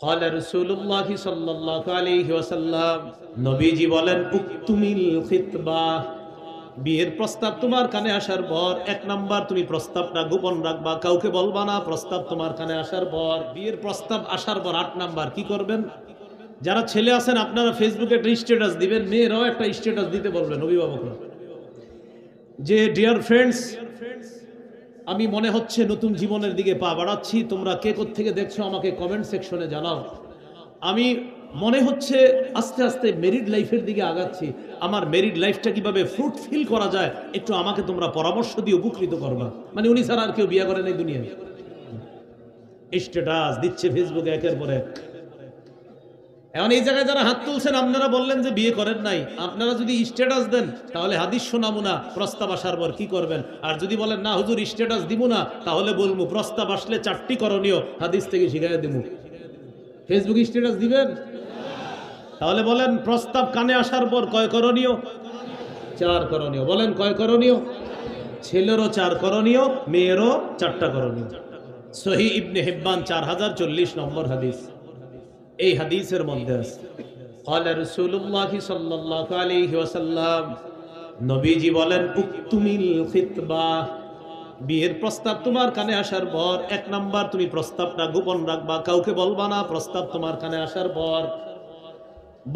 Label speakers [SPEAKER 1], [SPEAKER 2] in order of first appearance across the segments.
[SPEAKER 1] قال رسول الله صلى الله عليه وسلم নবীজি বলেন উক্তুমিল খিতবা বিয়ের প্রস্তাব তোমার কানে আসার পর এক নাম্বার তুমি প্রস্তাবটা গোপন রাখবা, কাউকে বলবা না। প্রস্তাব তোমার কানে আসার পর, বিয়ের প্রস্তাব আসার পর 8 নাম্বার কি করবেন? যারা ছেলে আছেন আপনারা ফেসবুকে একটা স্ট্যাটাস দিবেন, মেয়েরাও একটা স্ট্যাটাস দিতে বলবেন অভিভাবকরা, যে ডিয়ার ফ্রেন্ডস, আমি মনে হচ্ছে নতুন জীবনের দিকে পা বাড়াচ্ছি, তোমরা কে কোত্থেকে দেখছো আমাকে কমেন্ট সেকশনে জানাও। আমি মনে হচ্ছে আস্তে আস্তে মেরিড লাইফের দিকে আগাচ্ছি, আমার মেরিড লাইফটা কিভাবে ফ্রুটফিল করা যায় একটু আমাকে তোমরা পরামর্শ দিয়ে উপকৃত করবা। মানে উনি ছাড়া আর কেউ বিয়ে করেন এই দুনিয়ায়। স্ট্যাটাস দিচ্ছে ফেসবুকে একের পর এক। এখন এই জায়গায় যারা হাত তুলছেন আপনারা বললেন যে বিয়ে করেন নাই, আপনারা যদি স্ট্যাটাস দেন তাহলে হাদিস শোনাবো না প্রস্তাব আসার পর কি করবেন। আর যদি বলেন না হুজুর স্ট্যাটাস দিব না, তাহলে বলবো প্রস্তাব আসলে 4টি করণীয় হাদিস থেকে শিখাই দেব। ফেসবুক স্ট্যাটাস দিবেন? তাহলে বলেন প্রস্তাব কানে আসার পর কয় করণীয়? 4 করণীয়। বলেন কয় করণীয়? ছেলেরও 4 করণীয়, মেয়েরও 4টা করণীয়। সহিহ ইবনে হিব্বান 4040 নম্বর হাদিস। এই হাদিসের মধ্যে আছে قال رسول الله صلى الله عليه وسلم নবীজি বলেন উক্তুমিল খিতবা বিয়ের প্রস্তাব তোমার কানে আসার পর 1 নাম্বার তুমি প্রস্তাবটা গোপন রাখবা, কাউকে বলবা না। প্রস্তাব তোমার কানে আসার পর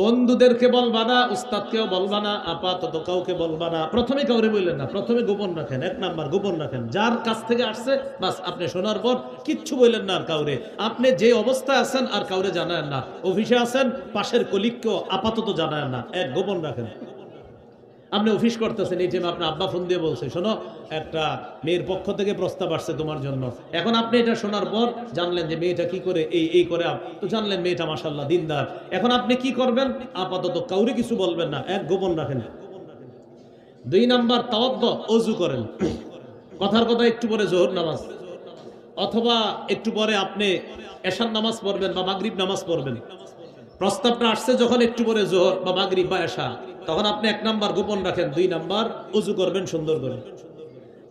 [SPEAKER 1] বন্ধুদেরকে বলবা না, উস্তাদকেও বলবা না, আপাতত কাউকে বলবা না। প্রথমে কাউরে বললেন না, প্রথমে গোপন রাখেন। 1 নাম্বার গোপন রাখেন। যার কাছ থেকে আসছে বাস আপনি শোনার পর কিচ্ছু বললেন না আর কাউরে। আপনি যে অবস্থায় আছেন আর কাউরে জানায়েন না। অফিসে আছেন, পাশের কলিগকেও আপাতত জানায়েন না। গোপন রাখেন। আপনি অফিস করতেছেন, এই টাইমে আপনার আব্বা ফোন দিয়ে বলছে শোনো একটা মেয়ের পক্ষ থেকে প্রস্তাব আসছে তোমার জন্য। এখন আপনি এটা শোনার পর জানলেন যে মেয়েটা কি করে, এই করে, তো জানলেন মেয়েটা মাশাআল্লাহ দিনদার। এখন আপনি কি করবেন? আপাতত কাউরে কিছু বলবেন না, গোপন রাখেন। 2 নাম্বার তাওয়াদ্দু, ওযু করেন। কথার কথা একটু পরে যোহর নামাজ অথবা একটু পরে আপনি এশার নামাজ পড়বেন বা মাগরিব নামাজ পড়বেন। প্রস্তাবটা আসছে যখন একটু পরে যোহর বা মাগরিব বা এশা, তখন আপনি 1 নাম্বার গোপন রাখেন। 2 নাম্বার ওযু করবেন সুন্দর করে।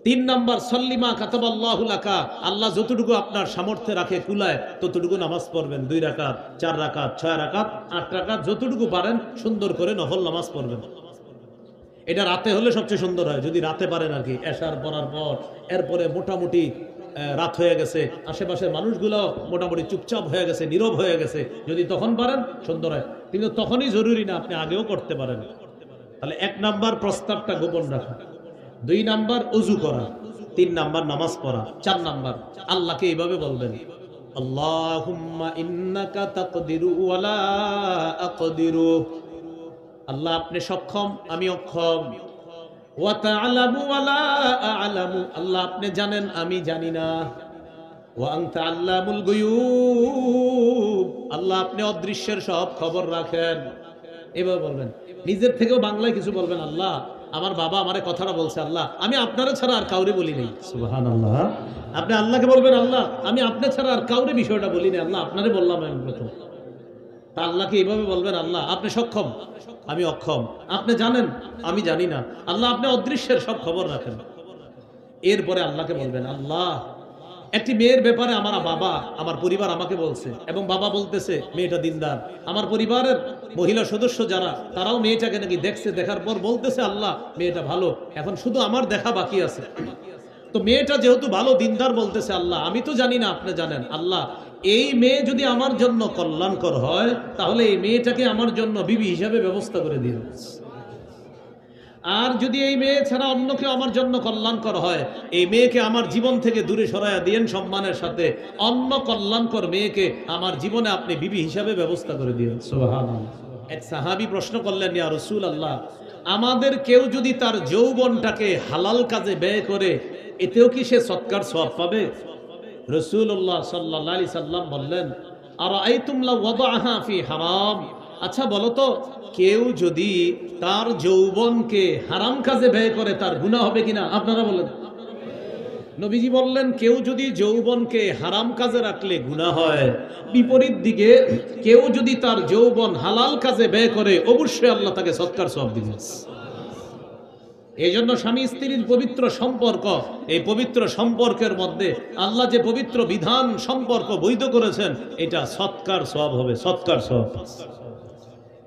[SPEAKER 1] 3 নাম্বার সল্লিমা কাতাবাল্লাহু লাকা, আল্লাহ যতটুকু আপনার সামর্থ্যে রাখে কুলায় ততটুকু নামাজ পড়বেন। 2 রাকাত, 4 রাকাত, 6 রাকাত, 8 রাকাত, যতটুকু পারেন সুন্দর করে নফল নামাজ পড়বেন। এটা রাতে হলে সবচেয়ে সুন্দর হয়, যদি রাতে পারেন আর কি। এশার পড়ার পর এরপরে মোটামুটি রাত হয়ে গেছে, আশেপাশের মানুষগুলো মোটামুটি চুপচাপ হয়ে গেছে, নীরব হয়ে গেছে, যদি তখন পারেন সুন্দর হয়। কিন্তু তখনই জরুরি না, আপনি আগেও করতে পারেন। তাহলে 1 নাম্বার প্রস্তাবটা গোপন রাখা, 2 নাম্বার ওযু করা, 3 নাম্বার নামাজ পড়া, 4 নাম্বার আল্লাহকে এইভাবে বলবেন আল্লাহুম্মা ইন্নাকা তাকদিরু ওয়া লা আকদিরু। আল্লাহ আপনি সক্ষম, আমি অক্ষম। ওয়া তা'লামু ওয়া লা আ'লামু, আল্লাহ আপনি জানেন, আমি জানি না। ওয়া আনতা আল্লামুল গুয়ুব, আল্লাহ আপনি অদৃশ্যের সব খবর রাখেন। এভাবে বলবেন। নিজের থেকেও বাংলায় কিছু বলবেন, আল্লাহ আমার বাবা আমারে কথাটা বলছে, আল্লাহ আমি আপনারা ছাড়া আর কাউরে বলি নাই। সুবহানাল্লাহ। আপনি আল্লাহকে বলবেন আল্লাহ আমি আপনি ছাড়া আর কাউরে বিষয়টা বলি নাই, আল্লাহ আপনারে বললাম আমি প্রথম। তা আল্লাহকে এইভাবে বলবেন আল্লাহ আপনি সক্ষম, আমি অক্ষম, আপনি জানেন, আমি জানি না। আল্লাহ আপনি অদৃশ্যের সব খবর রাখেন। এরপরে আল্লাহকে বলবেন আল্লাহ একটি মেয়ের ব্যাপারে আমার বাবা, আমার পরিবার আমাকে বলছে, এবং বাবা বলতেছে মেয়েটা দিনদার। আমার পরিবারের মহিলা সদস্য যারা, তারাও মেয়েটাকে নাকি দেখছে, দেখার পর বলতেছে আল্লাহ মেয়েটা ভালো, এখন শুধু আমার দেখা বাকি আছে। তো মেয়েটা যেহেতু ভালো দিনদার বলতেছে, আল্লাহ আমি তো জানি না, আপনি জানেন। আল্লাহ এই মেয়ে যদি আমার জন্য কল্যাণকর হয় তাহলে এই মেয়েটাকে আমার জন্য বিবি হিসাবে ব্যবস্থা করে দিন। আর যদি এই মেয়ে ছাড়া অন্য কেউ আমার জন্য কল্যাণকর হয়, এই মেয়েকে আমার জীবন থেকে দূরে সরাইয়া দিয়েন সম্মানের সাথে। অন্য কল্যাণকর মেয়েকে আমার জীবনে আপনি বিবি হিসাবে ব্যবস্থা করে দিন। সুবহানাল্লাহ। এক সাহাবী প্রশ্ন করলেন, ইয়া রাসূলুল্লাহ, আমাদের কেউ যদি তার যৌবনটাকে হালাল কাজে ব্যয় করে এতেও কি সে সৎকার সওয়াব পাবে? রাসূলুল্লাহ সাল্লাল্লাহু আলাইহি সাল্লাম বললেন, আরাআইতুম লাউ ওয়াদাআহা ফি হারাম, আচ্ছা বলো তো কেউ যদি তার যৌবনকে হারাম কাজে ব্যয় করে তার গুনাহ হবে কিনা? আপনারা বলেন। নবীজি বললেন কেউ যদি যৌবনকে হারাম কাজে রাখলে গুনাহ হয়, বিপরীত দিকে কেউ যদি তার যৌবন হালাল কাজে ব্যয় করে অবশ্যই আল্লাহ তাকে সৎকার সওয়াব দিবেন। এই জন্য স্বামী স্ত্রীর পবিত্র সম্পর্ক, এই পবিত্র সম্পর্কের মধ্যে আল্লাহ যে পবিত্র বিধান সম্পর্ক বৈধ করেছেন, এটা সৎকার সওয়াব হবে, সৎকার সওয়াব।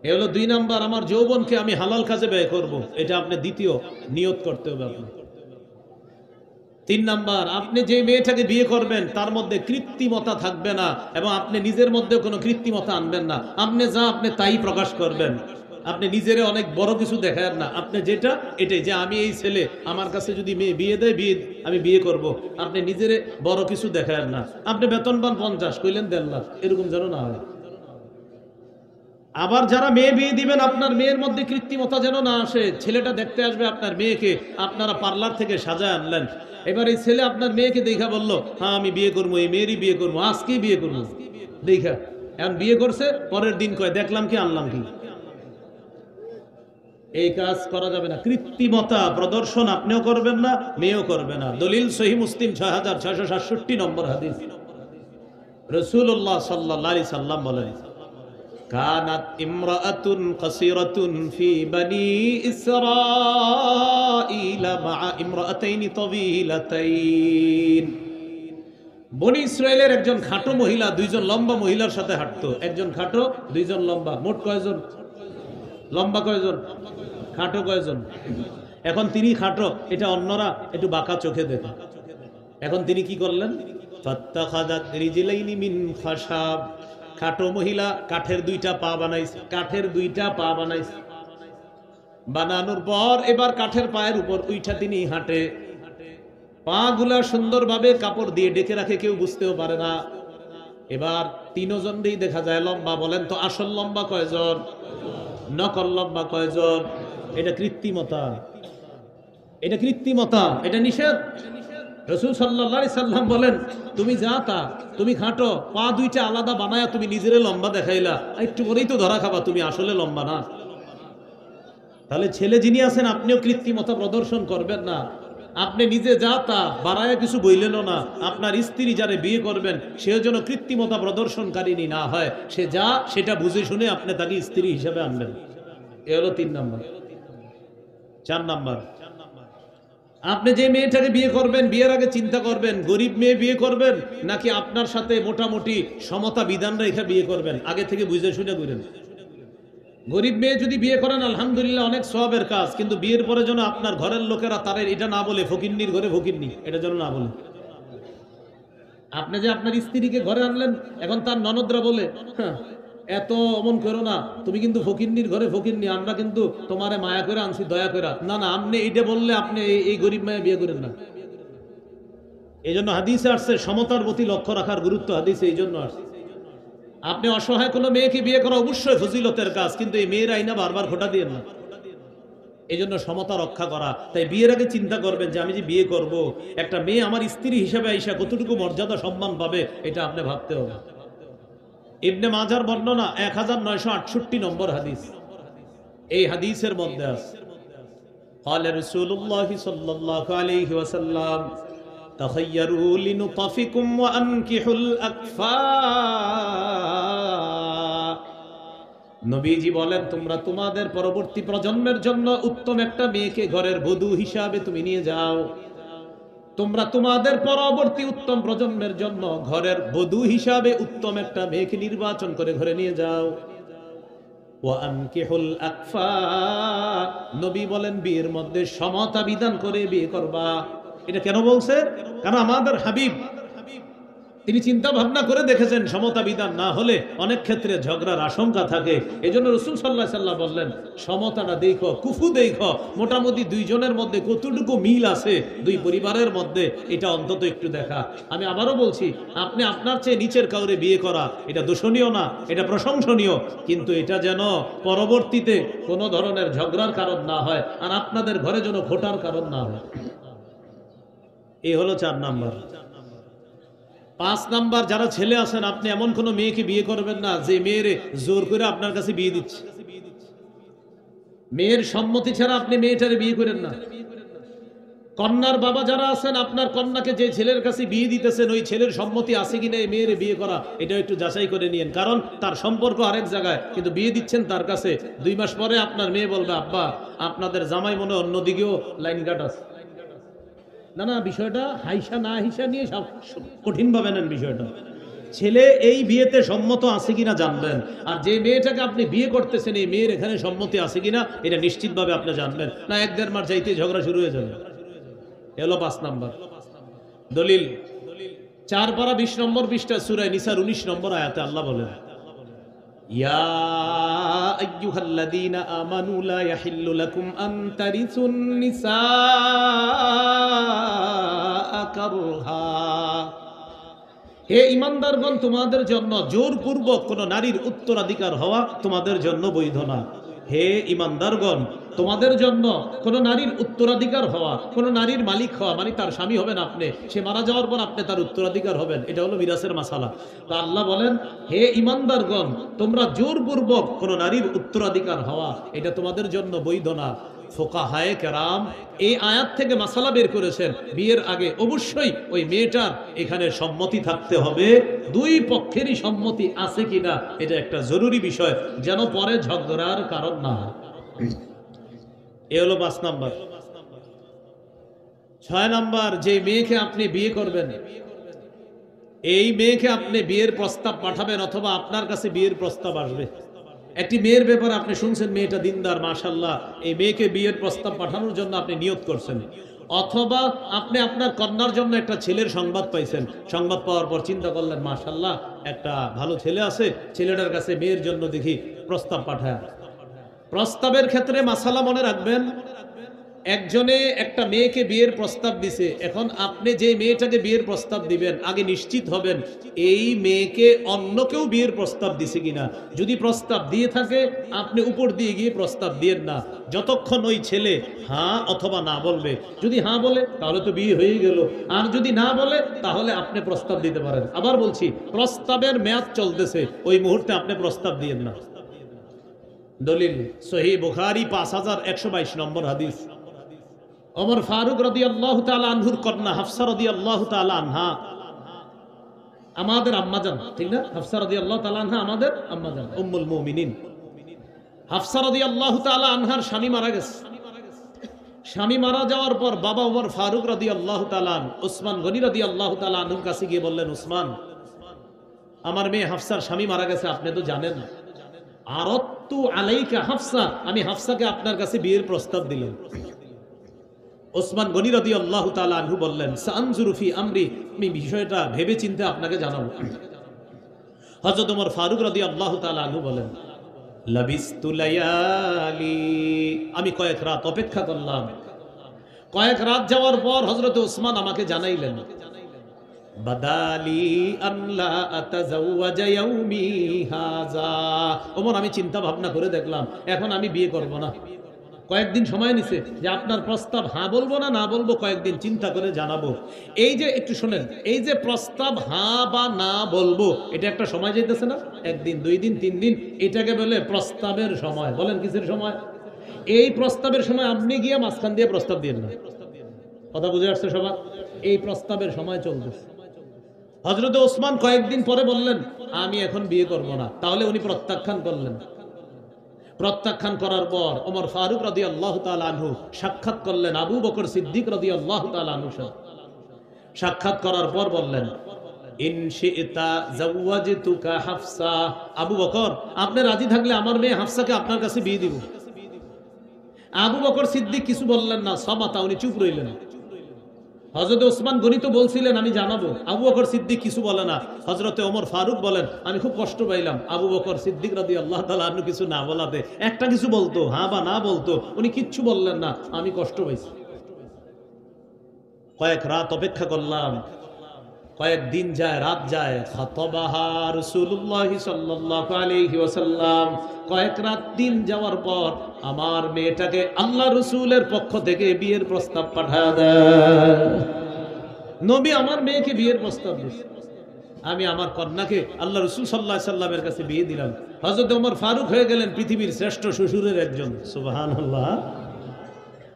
[SPEAKER 1] এ হলো 2 নাম্বার, আমার যৌবনকে আমি হালাল কাজে ব্যয় করব, এটা আপনি দ্বিতীয় নিয়ত করতে হবে আপনার। 3 নাম্বার, আপনি যে মেয়েটাকে বিয়ে করবেন তার মধ্যে কৃত্রিমতা থাকবে না, এবং আপনি নিজের মধ্যে কোনো কৃত্রিমতা আনবেন না। আপনি যা আপনি তাই প্রকাশ করবেন। আপনি নিজেরে অনেক বড় কিছু দেখান না, আপনি যেটা এটাই, যে আমি এই ছেলে, আমার কাছে যদি মেয়ে বিয়ে দেয় আমি বিয়ে করব। আপনি নিজেরে বড় কিছু দেখান না। আপনি বেতন পান 50, কইলেন 1.5 লাখ, এরকম যেন না হয়। আবার যারা মেয়ে বিয়ে দিবেন, আপনার মেয়ের মধ্যে কৃত্রিমতা যেন না আসে। ছেলেটা দেখতে আসবে আপনার মেয়েকে, আপনারা পার্লার থেকে সাজায় আনলেন, এবার এই ছেলে আপনার মেয়েকে দেখা বললো, হ্যাঁ আমি বিয়ে করবো, এই মেয়েরই বিয়ে করবো, আজকেই বিয়ে করবো দেখা। এখন বিয়ে করছে, পরের দিন কয় দেখলাম কি আনলাম কি। এই কাজ করা যাবে না। কৃত্রিমতা প্রদর্শন আপনিও করবেন না, মেয়েও করবে না। দলিল সহিহ মুসলিম 6667 নম্বর হাদিস। রাসূলুল্লাহ সাল্লাল্লাহু আলাইহি সাল্লাম বলেন, কানাত ইমরাআতুন কাসিরাতুন ফি বনি ইসরাঈল মা ইমরাআতাইনি তাওয়িলাতাইন। বনি ইসরায়েলের একজন খাটো মহিলা দুইজন লম্বা মহিলার সাথে হাঁটতো। একজন খাটো, দুইজন লম্বা, মোট কয়জন? লম্বা কয়জন, খাটো কয়জন? এখন তিনি খাটো, এটা অন্যরা একটু বাঁকা চোখে দেখে। এখন তিনি কি করলেন? ফাত্তাখাযাত রিজলাইনি মিন খাশাব। খাটো মহিলা কাঠের 2টা পা বানাইছে, কাঠের 2টা পা বানাইছে। বানানোর পর এবার কাঠের পায়ের উপর উইঠা তিনি হাঁটে। পা গুলা সুন্দরভাবে কাপড় দিয়ে ডেকে রাখে, কেউ বুঝতেও পারে না। এবার 3 জনই দেখা যায় লম্বা। বলেন তো আসল লম্বা কয়জন, নকল লম্বা কয়জন? এটা কৃত্রিমতা, এটা কৃত্রিমতা, এটা নিষেধ। রাসূল সাল্লাল্লাহু আলাইহি সাল্লাম বলেন, তুমি যা তা, তুমি খাটো, পা 2টা আলাদা বানায়া তুমি নিজেরে লম্বা দেখাইলা, একটু করেই তো ধরা খাবা তুমি আসলে লম্বা না। তাহলে ছেলে যিনি আছেন, আপনিও কৃত্রিমতা প্রদর্শন করবেন না। আপনি নিজে যা তা বাড়ায়া কিছু বইলেনও না। আপনার স্ত্রী যারে বিয়ে করবেন, সেও যেন কৃত্রিমতা প্রদর্শনকারিনী না হয়। সে যা সেটা বুঝে শুনে আপনি তাকে স্ত্রী হিসেবে আনবেন। এ হলো 3 নাম্বার। 4 নাম্বার, আপনি যে মেয়েটাকে বিয়ে করবেন, বিয়ের আগে চিন্তা করবেন গরিব মেয়ে বিয়ে করবেন নাকি আপনার সাথে মোটামুটি সমতা বিধান রেখে বিয়ে করবেন। আগে থেকে বুঝে শুনে করেন। গরিব মেয়ে যদি বিয়ে করেন আলহামদুলিল্লাহ, অনেক সওয়াবের কাজ, কিন্তু বিয়ের পরে যেন আপনার ঘরের লোকেরা তার এটা না বলে ফকিন্নির ঘরে ফকিন্নি, এটা যেন না বলে। আপনি যে আপনার স্ত্রীকে ঘরে আনলেন, এখন তার ননদরা বলে, হ্যাঁ এত অমন করো না, তুমি কিন্তু ফকিন্নির ঘরে ফকিন্নি, আমরা কিন্তু তোমারে মায়া করে আনছি, দয়া করে। না না, আপনি এইটা বললে আপনি এই গরিব মেয়ে বিয়ে করেন না। এই জন্য হাদিসে আসছে সমতার প্রতি লক্ষ্য রাখার গুরুত্ব, হাদিসে এই জন্য আসছে। আপনি অসহায় কোনো মেয়েকে বিয়ে করা অবশ্যই ফজিলতের কাজ, কিন্তু এই মেয়ের আইনা বারবার খোটা দিয়ে না। এই জন্য সমতা রক্ষা করা। তাই বিয়ের আগে চিন্তা করবেন যে আমি যে বিয়ে করব, একটা মেয়ে আমার স্ত্রী হিসেবে আইসা কতটুকু মর্যাদা সম্মান পাবে, এটা আপনি ভাবতে হবে। ইবনে মাজার বর্ণনা 1968 নম্বর হাদিস। এই হাদিসের মধ্যে আছে, قال رسول الله صلى الله عليه وسلم تخيروا لنطفكم وأنكحوا الأكفاء। নবীজি বলেন, তোমরা তোমাদের পরবর্তী প্রজন্মের জন্য উত্তম একটা মেয়েকে ঘরের বধূ হিসাবে তুমি নিয়ে যাও। তোমরা তোমাদের পরবর্তী উত্তম প্রজন্মের জন্য ঘরের বধূ হিসাবে উত্তম একটা মেয়েকে নির্বাচন করে ঘরে নিয়ে যাও। ওয়ানকিহুল আকফা, নবী বলেন বিয়ের মধ্যে সমতা বিধান করে বিয়ে করবা। এটা কেন বলছে? কারণ আমাদের হাবিব তিনি চিন্তা ভাবনা করে দেখেছেন সমতা বিধান না হলে অনেক ক্ষেত্রে ঝগড়ার আশঙ্কা থাকে। এজন্য রাসূল সাল্লাল্লাহু আলাইহি ওয়াসাল্লাম বললেন, সমতাটা দেখো, কুফু দেখো, মোটামুটি দুইজনের মধ্যে কতটুকু মিল আছে দুই পরিবারের মধ্যে, এটা অন্তত একটু দেখা। আমি আবারও বলছি, আপনি আপনার চেয়ে নিচের কাউরে বিয়ে করা এটা দোষণীয় না, এটা প্রশংসনীয়, কিন্তু এটা যেন পরবর্তীতে কোনো ধরনের ঝগড়ার কারণ না হয়, আর আপনাদের ঘরে যেন খোটার কারণ না হয়। এই হলো 4 নাম্বার। 5 নাম্বার, যারা ছেলে আছেন, আপনি এমন কোন মেয়েকে বিয়ে করবেন না যে মেয়েরে জোর করে আপনার কাছে বিয়ে দিচ্ছে। মেয়ের সম্মতি ছাড়া আপনি মেয়েটারে বিয়ে করেন না। কন্যার বাবা যারা আছেন, আপনার কন্যাকে যে ছেলের কাছে বিয়ে দিতেছেন ওই ছেলের সম্মতি আছে কিনা এই মেয়ের বিয়ে করা, এটা একটু যাচাই করে নিয়েন। কারণ তার সম্পর্ক আরেক জায়গায়, কিন্তু বিয়ে দিচ্ছেন তার কাছে। 2 মাস পরে আপনার মেয়ে বলবে, আব্বা আপনাদের জামাই মনে অন্যদিকেও লাইন কাট আছে। না না, বিষয়টা হাইসা না হিসা নিয়ে কঠিন ভাবে নেন বিষয়টা। ছেলে এই বিয়েতে সম্মত আছে কিনা জানবেন, আর যে মেয়েটাকে আপনি বিয়ে করতেছেন এই মেয়ের এখানে সম্মতি আছে কিনা এটা নিশ্চিতভাবে আপনি জানবেন না। 1-1.5 মাস যাইতে ঝগড়া শুরু হয়ে যাবে। এলো 5 নম্বর দলিল। 4 পারা 20 নম্বর পৃষ্ঠা সূরা নিসার 19 নম্বর আয়াতে আল্লাহ বলেন, ইয়া আইয়ুহাল্লাযীনা আমানু লা ইয়াহিল্লু লাকুম আন তারিসুন নিসা কারহা। হে ঈমানদারগণ, তোমাদের জন্য জোরপূর্বক কোন নারীর উত্তরাধিকার হওয়া তোমাদের জন্য বৈধ না। হে ঈমানদারগণ, তোমাদের জন্য কোন নারীর উত্তরাধিকার হওয়া, কোন নারীর মালিক হওয়া, মানে তার স্বামী হবেন আপনি, সে মারা যাওয়ার পর আপনি তার উত্তরাধিকার হবেন, এটা হলো মিরাসের মাসালা। তো আল্লাহ বলেন, হে ঈমানদারগণ, তোমরা জোরপূর্বক কোন নারীর উত্তরাধিকার হওয়া এটা তোমাদের জন্য বৈধ না। ফুকাহায়ে কেরাম এই আয়াত থেকে মাসালা বের করেছেন, বিয়ের আগে অবশ্যই ওই মেয়েটার এখানে সম্মতি থাকতে হবে। 2 পক্ষেরই সম্মতি আছে কিনা এটা একটা জরুরি বিষয়, যেন পরে ঝগড়ার কারণ না হয়। এ হলো 5 নাম্বার। 6 নাম্বার, যে মেয়েকে আপনি বিয়ে করবেন এই মেয়েকে আপনি বিয়ের প্রস্তাব পাঠাবেন অথবা আপনার কাছে বিয়ের প্রস্তাব আসবে। একটি মেয়ের ব্যাপারে আপনি শুনছেন মেয়েটা দিনদার, মাশাআল্লাহ, এই মেয়েকে বিয়ের প্রস্তাব পাঠানোর জন্য আপনি নিয়ত করছেন, অথবা আপনি আপনার কন্যার জন্য একটা ছেলের সংবাদ পাইছেন, সংবাদ পাওয়ার পর চিন্তা করলেন মাশাআল্লাহ একটা ভালো ছেলে আছে, ছেলেটার কাছে মেয়ের জন্য দেখি প্রস্তাব পাঠায়। প্রস্তাবের ক্ষেত্রে মাসালা মনে রাখবেন, একজনে একটা মেয়েকে বিয়ের প্রস্তাব দিছে, এখন আপনি যে মেয়েটাকে বিয়ের প্রস্তাব দিবেন আগে নিশ্চিত হবেন এই মেয়েকে অন্য কেউ বিয়ের প্রস্তাব দিছে কিনা। যদি প্রস্তাব দিয়ে থাকে আপনি উপর দিয়ে গিয়ে প্রস্তাব দিয়েন না, যতক্ষণ ওই ছেলে হ্যাঁ অথবা না বলবে। যদি হ্যাঁ বলে তাহলে তো বিয়ে হয়ে গেল, আর যদি না বলে তাহলে আপনি প্রস্তাব দিতে পারেন। আবার বলছি, প্রস্তাবের মেয়াদ চলতেছে, ওই মুহূর্তে আপনি প্রস্তাব দিয়েন না। দলিল সহিহ বুখারী 5122 নম্বর হাদিস। ওমর ফারুক রাদিয়াল্লাহু তাআলা আনহুর কন্যা হাফসা রাদিয়াল্লাহু তাআলা আনহা আমাদের আম্মাজান, ঠিক না? হাফসা রাদিয়াল্লাহু তাআলা আনহা আমাদের আম্মাজান উম্মুল মুমিনিন। হাফসা রাদিয়াল্লাহু তাআলা আনহার স্বামী মারা গেছে। স্বামী মারা যাওয়ার পর বাবা ওমর ফারুক রাদিয়াল্লাহু তাআলা উসমান গনি রাদিয়াল্লাহু তাআলা আনহুর কাছে গিয়ে বললেন, উসমান, আমার মেয়ে হাফসার স্বামী মারা গেছে, আপনি তো জানেন। আরাদতু আলাইকা হাফসা, আমি হাফসাকে আপনার কাছে বিয়ের প্রস্তাব দিলাম। ওসমান গনি রাদিয়াল্লাহু তাআলা আনহু বললেন, সানজুরু ফি আমরি, আমি বিষয়টা ভেবে চিন্তে আপনাকে জানাবো। হযরত ওমর ফারুক রাদিয়াল্লাহু তাআলা আনহু বলেন, লাবিস্তু লায়ালি, আমি কয়েক রাত অপেক্ষা করলাম। কয়েক রাত যাওয়ার পর হযরত ওসমান আমাকে জানাইলেন, বাদালি আল্লা আতাজাওয়াজা ইয়াউমি হাযা, ওমর আমি চিন্তা ভাবনা করে দেখলাম এখন আমি বিয়ে করব না। কয়েকদিন সময় নিছে যে আপনার প্রস্তাব হ্যাঁ বলবো না না বলবো, কয়েকদিন চিন্তা করে জানাবো। এই যে একটু শোনেন, এই যে প্রস্তাব হ্যাঁ বা না বলবো এটা একটা সময় যাইতেছে না, 1 দিন 2 দিন 3 দিন, এটাকে বলে প্রস্তাবের সময়। বলেন কিসের সময়? এই প্রস্তাবের সময় আপনি গিয়ে মাঝখান দিয়ে প্রস্তাব দিয়েন না। কথা বুঝে আসছে সবার? এই প্রস্তাবের সময় চলতেছে। হযরত ওসমান কয়েকদিন পরে বললেন, আমি এখন বিয়ে করব না। তাহলে উনি প্রত্যাখ্যান করলেন। প্রত্যাখ্যান করার পর ওমর ফারুক রাদিয়াল্লাহু তাআলা আনহু সাক্ষাৎ করলেন আবু বকর সিদ্দিক রাদিয়াল্লাহু তাআলা আনহু। সাক্ষাৎ করার পর বললেন, ইন শি'তা যাওয়াজতুকা হাফসা, আবু বকর আপনি রাজি থাকলে আমার মেয়ে হাফসাকে আপনার কাছে বিয়ে দিব। আবু বকর সিদ্দিক কিছু বললেন না, সামাতা, উনি চুপ রইলেন। হযরত ওসমান গনি তো বলছিলেন আমি জানাবো, আবু বকর সিদ্দিক কিছু বলে না। হযরতে ওমর ফারুক বলেন, আমি খুব কষ্ট পাইলাম আবু বকর সিদ্দিক রাদিয়াল্লাহু তাআলা আনহু কিছু না বলাতে। একটা কিছু বলতো, হ্যাঁ বা না বলতো, উনি কিচ্ছু বললেন না, আমি কষ্ট পাইছি। কয়েক রাত অপেক্ষা করলাম, কয়েক দিন যায়, রাত যায়। খাতাবাহা রাসূলুল্লাহ সাল্লাল্লাহু আলাইহি ওয়াসাল্লাম, কয়েক রাত দিন যাওয়ার পর আমার মেয়েটাকে আল্লাহ রাসূলের পক্ষ থেকে বিয়ের প্রস্তাব পাঠায় দেয়। নবী আমার মেয়েকে বিয়ের প্রস্তাব দিয়েছে, আমি আমার কন্যাকে আল্লাহ রাসূল সাল্লাল্লাহু আলাইহি সাল্লামের কাছে বিয়ে দিলাম। হযরত ওমর ফারুক হয়ে গেলেন পৃথিবীর শ্রেষ্ঠ শ্বশুরের একজন। সুবহানাল্লাহ।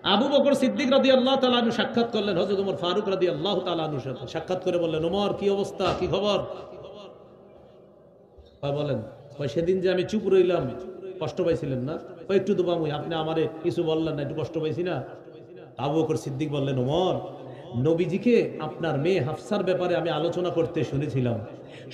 [SPEAKER 1] আবু বকর সিদ্দিক রাদিয়াল্লাহু তাআলা আনহু সাক্ষাৎ করলেন হযরত ওমর ফারুক রাদিয়াল্লাহু তাআলা আনহুর সাথে। সাক্ষাৎ করে বললেন, ওমর কি অবস্থা, কি খবর? বলেন, সেদিন যে আমি চুপ রইলাম কষ্ট পাইছিলেন না? একটু তো পামুই, আপনি আমারে কিছু বললেন না, একটু কষ্ট পাইছি না? আবু বকর সিদ্দিক বললেন, ওমর, নবীজিকে আপনার মেয়ে হাফসার ব্যাপারে আমি আলোচনা করতে শুনেছিলাম।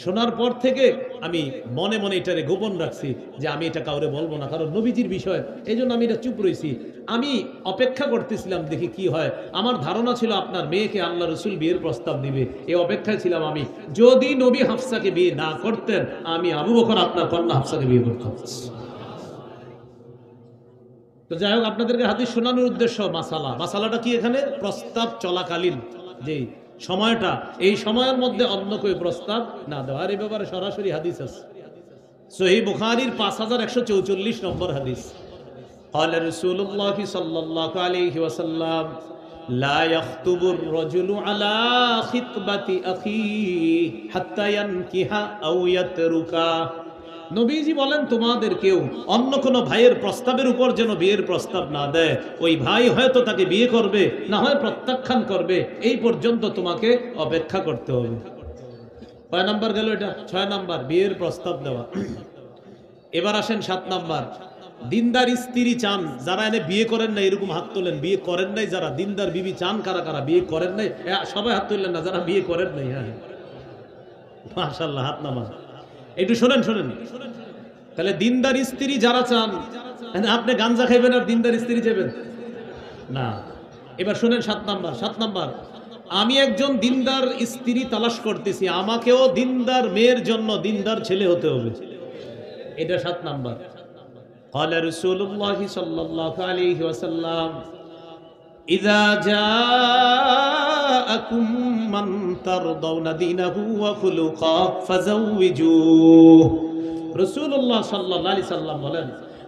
[SPEAKER 1] শোনার পর থেকে আমি মনে মনে এটারে গোপন রাখছি যে আমি এটা কাউরে বলবো না, কারণ নবীজির বিষয়, এই জন্য আমি এটা চুপ রয়েছি। আমি অপেক্ষা করতেছিলাম দেখি কি হয়। আমার ধারণা ছিল আপনার মেয়েকে আল্লাহ রসুল বিয়ের প্রস্তাব দিবে, এই অপেক্ষায় ছিলাম আমি। যদি নবী হাফসাকে বিয়ে না করতেন, আমি আবু বকর আপনার কন্যা হাফসাকে বিয়ে করতাম। তো যাই হোক, আপনাদেরকে হাদিস শোনানোর উদ্দেশ্য মাসালাটা কি, এখানে প্রস্তাব চলাকালীন যে সময়টা, এই সময়ের মধ্যে অন্য কেউ প্রস্তাব না দেওয়া। আর এই ব্যাপারে সরাসরি হাদিস আছে, সহিহ বুখারীর 5144 নম্বর হাদিস। قال رسول الله صلى الله عليه وسلم لا يخطب الرجل على خطبة أخيه حتى ينكح أو يتركه। নবীজি বলেন, তোমাদের কেউ অন্য কোনো ভাইয়ের প্রস্তাবের উপর যেন বিয়ের প্রস্তাব না দেয়। ওই ভাই হয়তো তাকে বিয়ে করবে, না হয় প্রত্যাখ্যান করবে, এই পর্যন্ত তোমাকে অপেক্ষা করতে হবে। কয় নাম্বার গেল এটা? 6 নাম্বার, বিয়ের প্রস্তাব দেওয়া। এবার আসেন 7 নাম্বার, দিনদার স্ত্রী চান যারা, এনে বিয়ে করেন নাই এরকম হাত তোলেন। বিয়ে করেন নাই যারা, দিনদার বিবি চান কারা কারা? বিয়ে করেন নাই সবাই হাত তুললেন না, যারা বিয়ে করেন নাই। হ্যাঁ, মাশাআল্লাহ, হাত নামান। একটু শোনেন। তাহলে দিনদার স্ত্রী যারা চান, আপনি গাঞ্জা খাইবেন আর দিনদার স্ত্রী চাইবেন না। এবার শোনেন 7 নাম্বার, আমি একজন দিনদার স্ত্রী তালাশ করতেছি, আমাকেও দিনদার মেয়ের জন্য দিনদার ছেলে হতে হবে। এটা 7 নাম্বার। قال رسول الله صلى الله عليه وسلم إذا جاءكم من ترضون دينه وخلقه فزوجوه। রাসূলুল্লাহ সাল্লাল্লাহু আলাইহি সাল্লাম বলেন,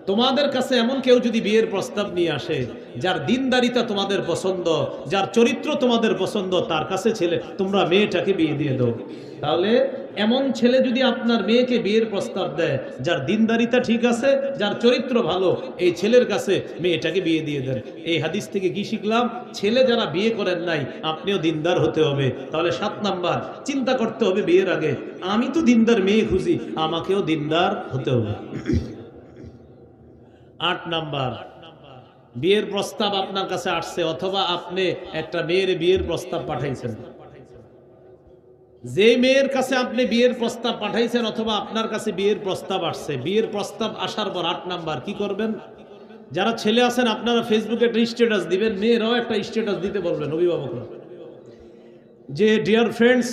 [SPEAKER 1] তোমাদের কাছে এমন কেউ যদি বিয়ের প্রস্তাব নিয়ে আসে, যার দিনদারিতা তোমাদের পছন্দ, যার চরিত্র তোমাদের পছন্দ, তার কাছে ছেলে তোমরা মেয়েটাকে বিয়ে দিয়ে দাও। তাহলে এমন ছেলে যদি আপনার মেয়েকে বিয়ের প্রস্তাব দেয়, যার দিনদারিতা ঠিক আছে, যার চরিত্র ভালো, এই ছেলের কাছে মেয়েটাকে বিয়ে দিয়ে দেন। এই হাদিস থেকে কি শিখলাম? ছেলে যারা বিয়ে করেন নাই, আপনিও দিনদার হতে হবে। তাহলে 7 নাম্বার, চিন্তা করতে হবে বিয়ের আগে, আমি তো দিনদার মেয়ে খুঁজি, আমাকেও দিনদার হতে হবে। 8 নাম্বার, বিয়ের প্রস্তাব আপনার কাছে আসছে, অথবা আপনি একটা মেয়ের বিয়ের প্রস্তাব পাঠাইছেন। যে মেয়ের কাছে আপনি বিয়ের প্রস্তাব পাঠাইছেন অথবা আপনার কাছে বিয়ের প্রস্তাব আসছে, বিয়ের প্রস্তাব আসার পর 8 নাম্বার কি করবেন? যারা ছেলে আছেন আপনারা ফেসবুকে একটা স্ট্যাটাস দিবেন, মেয়েরাও একটা স্ট্যাটাস দিতে বলবেন অভিভাবকরা, যে ডিয়ার ফ্রেন্ডস,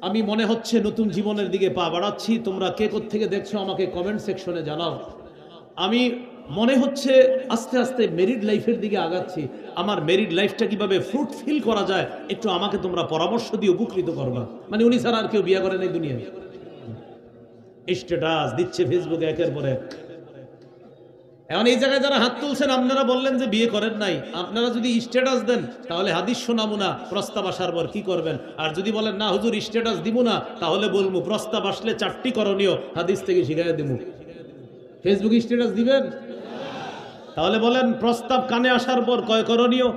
[SPEAKER 1] আমি মনে হচ্ছে নতুন জীবনের দিকে পা বাড়াচ্ছি, তোমরা কে কোত্থেকে দেখছো আমাকে কমেন্ট সেকশনে জানাও। আমি মনে হচ্ছে আস্তে আস্তে মেরিড লাইফের দিকে আগাচ্ছি, আমার মেরিড লাইফটা কিভাবে ফ্রুটফিল করা যায় একটু আমাকে তোমরা পরামর্শ দিয়ে উপকৃত করবা। মানে উনি ছাড়া আর কেউ বিয়ে করে নাই দুনিয়ায়। স্ট্যাটাস দিচ্ছে ফেসবুকে একের পর এক। এখন এই জায়গায় যারা হাত তুলছেন, আপনারা বললেন যে বিয়ে করেন নাই, আপনারা যদি স্ট্যাটাস দেন তাহলে হাদিস শোনাবো না, প্রস্তাব আসার পর কি করবেন? আর যদি বলেন না হুজুর স্ট্যাটাস দিব না, তাহলে বলবো প্রস্তাব আসলে 4টি করণীয় হাদিস থেকে শিখাইয়া দিব। ফেসবুকে স্ট্যাটাস দিবেন? তাহলে বলেন প্রস্তাব কানে আসার পর কয় করণীয়?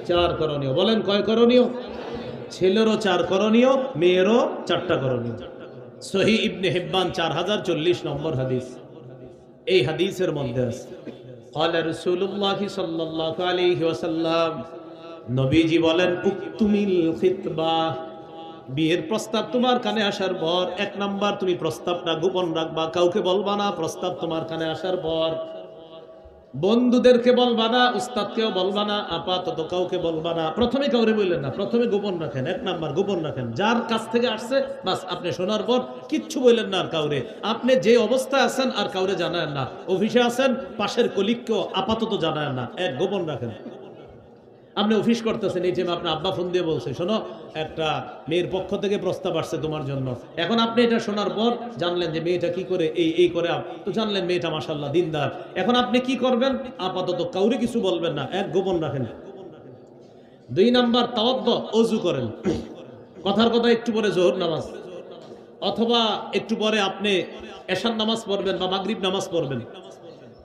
[SPEAKER 1] 4 করণীয়। বলেন কয় করণীয়? ছেলেরও 4 করণীয়, মেয়েরও 4টা করণীয়। সহিহ ইবনে হিব্বান 4040 নম্বর হাদিস। এই হাদিসের মধ্যে আছে قال رسول الله صلى الله عليه وسلم, নবীজি বলেন, উক্তুমিল খিতবা, বিয়ের প্রস্তাব তোমার কানে আসার পর 1 নাম্বার তুমি প্রস্তাবটা গোপন রাখবা, কাউকে বলবা না। প্রস্তাব তোমার কানে আসার পর বন্ধুদেরকে বলবা না, উস্তাদকেও বলবা না, আপাতত কাউকে বলবা না। প্রথমে কাউরে বললেন না, প্রথমে গোপন রাখেন। 1 নাম্বার গোপন রাখেন। যার কাছ থেকে আসছে বাস আপনি শোনার পর কিচ্ছু বললেন না আর কাউরে। আপনি যে অবস্থায় আছেন আর কাউরে জানায়েন না। অফিসে আছেন, পাশের কলিগকেও আপাতত জানায়েন না। গোপন রাখেন। আপনি অফিস করতেছেন, এই যে আপনার আব্বা ফোন দিয়ে বলছে, শোনো একটা মেয়ের পক্ষ থেকে প্রস্তাব আসছে তোমার জন্য। এখন আপনি এটা শোনার পর জানলেন যে মেয়েটা কি করে, এই করে, তো জানলেন মেয়েটা মাশাআল্লাহ দিনদার। এখন আপনি কি করবেন? আপাতত কাউরে কিছু বলবেন না, গোপন রাখেন। 2 নাম্বার তাওয়াদ্দু, ওযু করেন। কথার কথা একটু পরে যোহর নামাজ, অথবা একটু পরে আপনি এশার নামাজ পড়বেন বা মাগরিব নামাজ পড়বেন।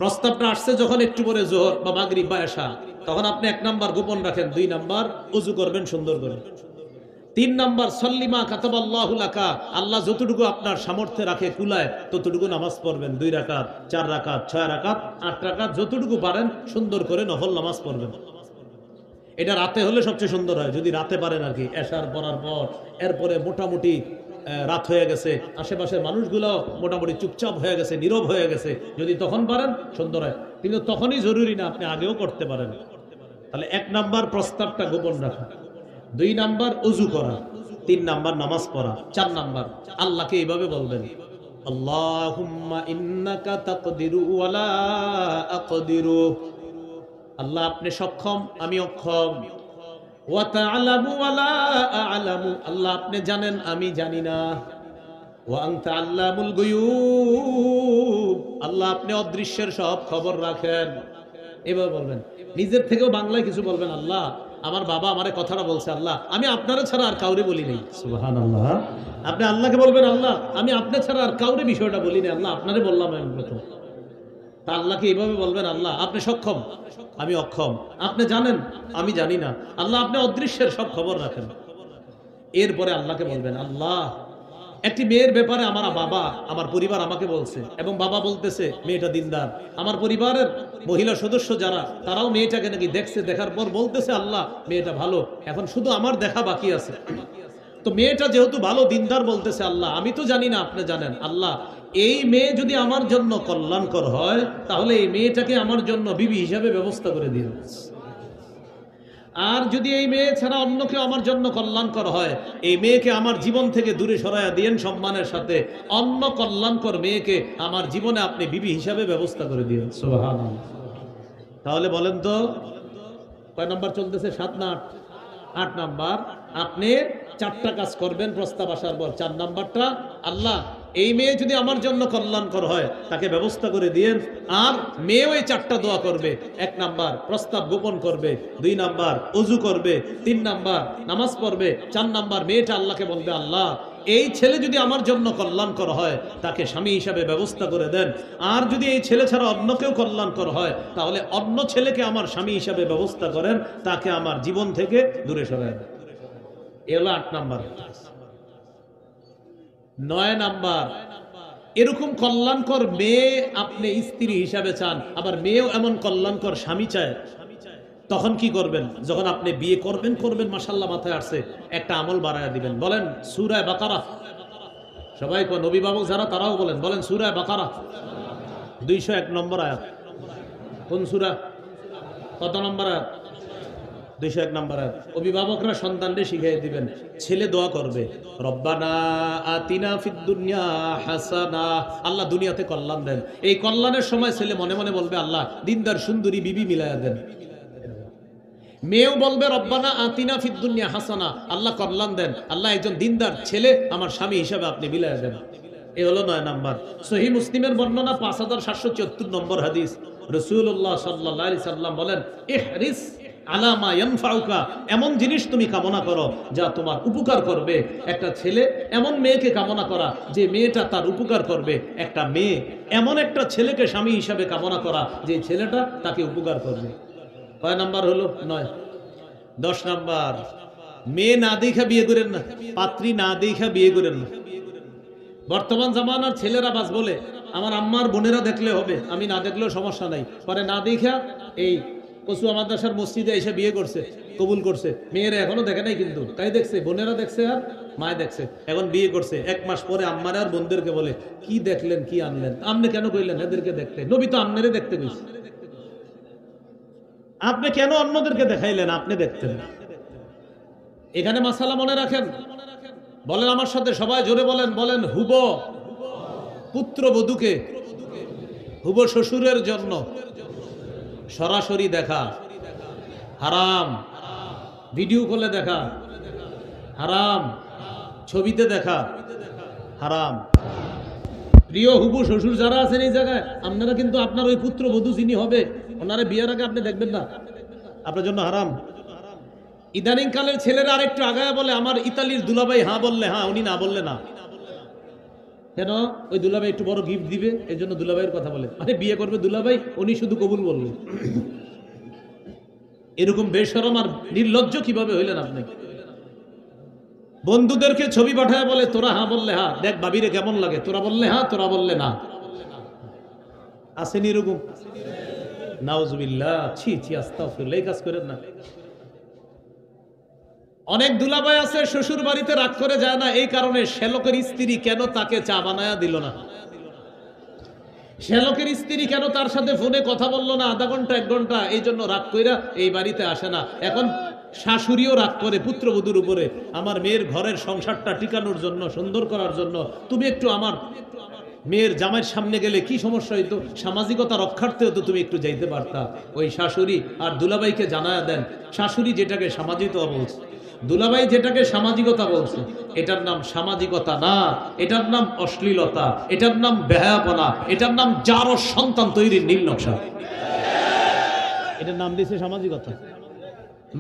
[SPEAKER 1] প্রস্তাবটা আসছে যখন একটু পরে জোহর বা মাগরিব বা এশা, তখন আপনি 1 নাম্বার গোপন রাখেন, 2 নাম্বার ওযু করবেন সুন্দর করে, 3 নাম্বার সল্লিমা কাতাবাল্লাহু লাকা, আল্লাহ যতটুকু আপনার সামর্থ্যে রাখে কুলায় ততটুকু নামাজ পড়বেন, 2 রাকাত, 4 রাকাত, 6 রাকাত, 8 রাকাত, যতটুকু পারেন সুন্দর করে নফল নামাজ পড়বেন। এটা রাতে হলে সবচেয়ে সুন্দর হয়, যদি রাতে পারেন আর কি, এশার পড়ার পর এরপরে মোটামুটি রাত হয়ে গেছে, আশেপাশের মানুষগুলো মোটামুটি চুপচাপ হয়ে গেছে, নীরব হয়ে গেছে, যদি তখন পারেন সুন্দর হয়, কিন্তু তখনই জরুরি না, আপনি আগেও করতে পারেন। তাহলে 1 নাম্বার প্রস্তাবটা গোপন রাখা, 2 নাম্বার ওযু করা, 3 নাম্বার নামাজ পড়া, 4 নাম্বার আল্লাহকে এইভাবে বলবেন, আল্লাহুম্মা ইন্নাকা তাকদিরু ওয়া লা আকদিরু, আল্লাহ আপনি সক্ষম আমি অক্ষম, ওয়া তা'লামু ওয়া লা আ'লামু, আল্লাহ আপনি জানেন আমি জানি না, ওয়া আনতা আল্লামুল গুয়ুব, আল্লাহ আপনি অদৃশ্যের সব খবর রাখেন। এভাবে বলবেন। নিজের থেকেও বাংলায় কিছু বলবেন, আল্লাহ আমার বাবা আমারে কথাটা বলছে, আল্লাহ আমি আপনারা ছাড়া আর কাউরে বলি নাই। সুবহানাল্লাহ। আপনি আল্লাহকে বলবেন, আল্লাহ আমি আপনি ছাড়া আর কাউরে বিষয়টা বলি নাই, আল্লাহ আপনারে বললাম আমি প্রথম। তা আল্লাহকে এইভাবে বলবেন, আল্লাহ আপনি সক্ষম আমি অক্ষম, আপনি জানেন আমি জানি না, আল্লাহ আপনি অদৃশ্যের সব খবর রাখেন। এরপরে আল্লাহকে বলবেন, আল্লাহ একটি মেয়ের ব্যাপারে আমার বাবা আমার পরিবার আমাকে বলছে, এবং বাবা বলতেছে মেয়েটা দিনদার, আমার পরিবারের মহিলা সদস্য যারা তারাও মেয়েটাকে নাকি দেখছে, দেখার পর বলতেছে আল্লাহ মেয়েটা ভালো, এখন শুধু আমার দেখা বাকি আছে। তো মেয়েটা যেহেতু ভালো দিনদার বলতেছে, আল্লাহ আমি তো জানি না আপনি জানেন, আল্লাহ এই মেয়ে যদি আমার জন্য কল্যাণকর হয় তাহলে এই মেয়েটাকে আমার জন্য বিবি হিসাবে ব্যবস্থা করে দিন, আর যদি এই মেয়ে ছাড়া অন্য কেউ আমার জন্য কল্যাণকর হয় এই মেয়েকে আমার জীবন থেকে দূরে সরাইয়া দিয়েন সম্মানের সাথে, অন্য কল্যাণকর মেয়েকে আমার জীবনে আপনি বিবি হিসাবে ব্যবস্থা করে দিন। সুবহানাল্লাহ। তাহলে বলেন তো কয় নাম্বার চলতেছে, 7 না 8? 8 নাম্বার। আপনি 4টা কাজ করবেন প্রস্তাব আসার পর। 4 নাম্বারটা, আল্লাহ এই মেয়ে যদি আমার জন্য কল্যাণকর হয় তাকে ব্যবস্থা করে দিয়েন, আর মেয়েও এই 4টা দোয়া করবে। 1 নাম্বার প্রস্তাব গোপন করবে, 2 নাম্বার ওযু করবে, 3 নাম্বার নামাজ পড়বে, 4 নাম্বার মেয়েটা আল্লাহকে বলবে, আল্লাহ এই ছেলে যদি আমার জন্য কল্যাণকর হয় তাকে স্বামী হিসাবে ব্যবস্থা করে দেন, আর যদি এই ছেলে ছাড়া অন্য কেউ কল্যাণকর হয় তাহলে অন্য ছেলেকে আমার স্বামী হিসাবে ব্যবস্থা করেন, তাকে আমার জীবন থেকে দূরে সরায় দেন। এ হলো 8 নাম্বার। 9 নাম্বার, এরকম কল্যাণকর মেয়ে আপনি স্ত্রী হিসাবে চান, আবার মেয়েও এমন কল্যাণকর স্বামী চায়, তখন কি করবেন? যখন আপনি বিয়ে করবেন মাশাআল্লাহ মাথায় আসছে, একটা আমল বাড়ায়া দিবেন। বলেন সূরা বাকারা, সবাই কোন অভিভাবক যারা তারাও বলেন সূরা বাকারা 201 নম্বর আয়াত। কোন সূরা, কত নম্বর আয়াত? 201 নম্বর আয়াত। অভিভাবকরা সন্তানদের শিখিয়ে দিবেন, ছেলে দোয়া করবে রব্বানা আতিনা ফিদ দুনিয়া হাসানা, আল্লাহ দুনিয়াতে কল্যাণ দেন। এই কল্যাণের সময় ছেলে মনে মনে বলবে আল্লাহ দিনদার সুন্দরী বিবি মিলায়া দেন। মেয়েও বলবে রব্বানা আতিনা ফিদ দুনিয়া হাসানা, আল্লাহ কল্যাণ দেন, আল্লাহ একজন দিনদার ছেলে আমার স্বামী হিসাবে আপনি মিলায়া দেন। এই হলো 9 নাম্বার। সহিহ মুসলিমের বর্ণনা 5774 নম্বর হাদিস, রাসূলুল্লাহ সাল্লাল্লাহু আলাইহি সাল্লাম বলেন, ইহরিস আলা মা ইয়ানফাউকা, এমন জিনিস তুমি কামনা করো যা তোমার উপকার করবে। একটা ছেলে এমন মেয়েকে কামনা করা যে মেয়েটা তার উপকার করবে, একটা মেয়ে এমন একটা ছেলেকে স্বামী হিসাবে কামনা করা যে ছেলেটা তাকে উপকার করবে। কয় নাম্বার হলো? 9। 10 নাম্বার, মেয়ে না দেখা বিয়ে করেন না, পাত্রী না দেখা বিয়ে করেন না। বর্তমান জামানার ছেলেরা বাস বলে আমার আম্মার বোনেরা দেখলে হবে, আমি না দেখলেও সমস্যা নাই, পরে না দেখা এই কচুয়া মাদ্রাসার মসজিদে এসে বিয়ে করছে, কবুল করছে। মেয়েরা এখনো দেখে নাই, কিন্তু তাই দেখছে, বোনেরা দেখছে আর মায় দেখছে, এখন বিয়ে করছে। 1 মাস পরে আম্মারা আর বোনদেরকে বলে কি দেখলেন কি আনলেন, আপনি কেন কইলেন এদেরকে দেখতে, নবী তো আপনারে দেখতে কইছে, আপনি কেন অন্যদেরকে দেখাইলেন, আপনি দেখতেন। এখানে মাসালা মনে রাখেন, বলেন আমার সাথে সবাই জোরে বলেন হুব পুত্রবধূকে হুব শ্বশুরের জন্য সরাসরি দেখা হারাম, ভিডিও কলে দেখা হারাম, ছবিতে দেখা হারাম। প্রিয় হুবু শ্বশুর যারা আছেন এই জায়গায়, আপনারা কিন্তু আপনার ওই পুত্রবধূ যিনি হবে ওনারে বিয়ের আগে আপনি দেখবেন না, আপনার জন্য হারাম। ইদানিং কালের ছেলেরা আরেকটু আগায় বলে আমার ইতালির দুলাভাই হ্যাঁ বললে হ্যাঁ, উনি না বললে না। কেন? ওই দুলাভাই একটু বড় গিফট দিবে, এই জন্য দুলাভাইয়ের কথা বলে। আরে বিয়ে করবে দুলাভাই, উনি শুধু কবুল বলবে। এরকম বেশরম আর নির্লজ্জ কিভাবে হইলেন আপনি? বন্ধুদেরকে ছবি পাঠায় বলে, তোরা হ্যাঁ বললে হ্যাঁ, দেখ ভাবিরে কেমন লাগে, তোরা বললে হ্যাঁ, তোরা বললে না। আসেনি এরকম? নাউজুবিল্লাহ, ছি ছি, আস্তাগফিরুল্লাহ, এই কাজ করেন না। অনেক দুলাভাই আছে শ্বশুর বাড়িতে রাগ করে যায় না এই কারণে, শ্যালকের স্ত্রী কেন তাকে চা বানায়া দিল না, শ্যালকের স্ত্রী কেন তার সাথে ফোনে কথা বললো না আধা ঘন্টা 1 ঘন্টা, এই জন্য রাগ কইরা এই বাড়িতে আসে না। এখন শাশুড়িও রাগ করে পুত্রবধূর উপরে, আমার মেয়ের ঘরের সংসারটা টিকানোর জন্য, সুন্দর করার জন্য তুমি একটু আমার মেয়ের জামাইয়ের সামনে গেলে কি সমস্যা হইতো, সামাজিকতা রক্ষার্থেও তো তুমি একটু যাইতে পারতা। ওই শাশুড়ি আর দুলাভাইকে জানায়া দেন, শাশুড়ি যেটাকে সামাজিকতা বলছে, দুলাভাই যেটাকে সামাজিকতা বলছে, এটার নাম সামাজিকতা না, এটার নাম অশ্লীলতা, এটার নাম বেহায়াপনা, এটার নাম জারজ সন্তান তৈরির নীল নকশা। এটার নাম দিয়েছে সামাজিকতা।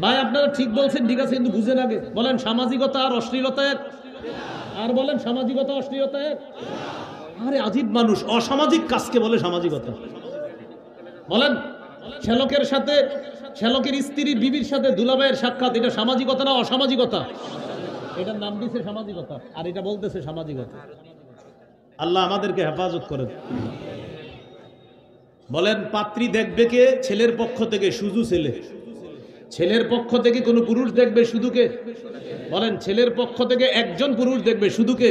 [SPEAKER 1] ভাই আপনারা ঠিক বলছেন, ঠিক আছে, কিন্তু বুঝেন আগে। বলেন সামাজিকতা আর অশ্লীলতা এক, আর বলেন সামাজিকতা অশ্লীলতা এক। আরে আজীব মানুষ, অসামাজিক কাজকে বলে সামাজিকতা। বলেন শ্যালকের সাথে, শ্যালকের স্ত্রীর বিবির সাথে দুলাভাইয়ের সাক্ষাৎ, এটা সামাজিকতা না অসামাজিকতা? এটার নাম দিয়েছে সামাজিকতা, আর এটা বলতেছে সামাজিকতা। আল্লাহ আমাদেরকে হেফাজত করেন। বলেন পাত্রী দেখবে কে? ছেলের পক্ষ থেকে শুধু ছেলে, ছেলের পক্ষ থেকে কোনো পুরুষ দেখবে শুধু কে? বলেন ছেলের পক্ষ থেকে একজন পুরুষ দেখবে শুধু কে?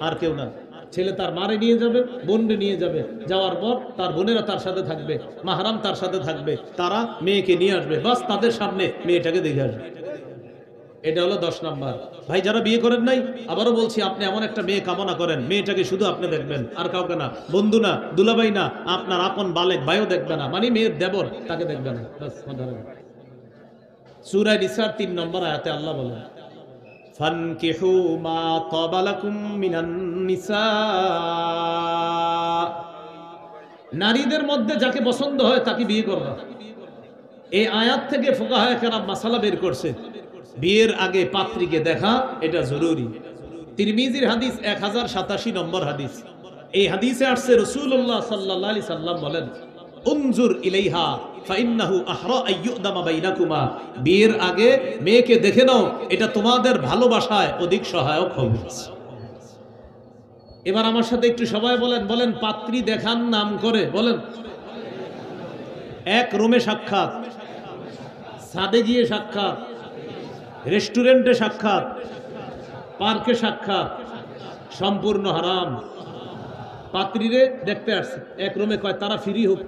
[SPEAKER 1] আর কেউ না। ছেলে তার মারে নিয়ে যাবে, বোনরে নিয়ে যাবে, যাওয়ার পর তার বোনেরা তার সাথে থাকবে, মাহরাম তার সাথে থাকবে, তারা মেয়েকে নিয়ে আসবে, বাস তাদের সামনে মেয়েটাকে দেখে আসবে। এটা হলো 10 নাম্বার। ভাই যারা বিয়ে করেন নাই, আবারও বলছি, আপনি এমন একটা মেয়ে কামনা করেন, মেয়েটাকে শুধু আপনি দেখবেন, আর কাউকে না, বন্ধু না, দুলাভাই না, আপনার আপন বালেক ভাইও দেখবে না, মানে মেয়ের দেবর, তাকে দেখবে না। সূরা নিসার 3 নম্বর আয়াতে আল্লাহ বলেন, ফানকিহু মা তাবা লাকুম মিনান নিসা, নারীদের মধ্যে যাকে পছন্দ হয় তাকে বিয়ে করবা। এই আয়াত থেকে ফুকাহায়ে কেরাম মাসালা বের করছে, বিয়ের আগে পাত্রীকে দেখা এটা জরুরি। তিরমিজির হাদিস 1087 নম্বর হাদিস। এই হাদিসে আসছে রাসূলুল্লাহ সাল্লাল্লাহু আলাইহি সাল্লাম বলেন, উনজুর ইলাইহা ফাইন্নাহু আহরা আইয়ুদামা বাইনাকুমা, বিয়ের আগে মেয়েকে দেখে নাও, এটা তোমাদের ভালোবাসায় অধিক সহায়ক হবে। এবার আমার সাথে একটু সবাই বলেন, বলেন পাত্রী দেখার নাম করে, বলেন এক রুমে সাক্ষাৎ, ছাদে গিয়ে সাক্ষাৎ, রেস্টুরেন্টে সাক্ষাৎ, পার্কে সাক্ষাৎ, সম্পূর্ণ হারাম। পাত্রীরে দেখতে আসছে এক রুমে, কয় তারা ফ্রি হোক।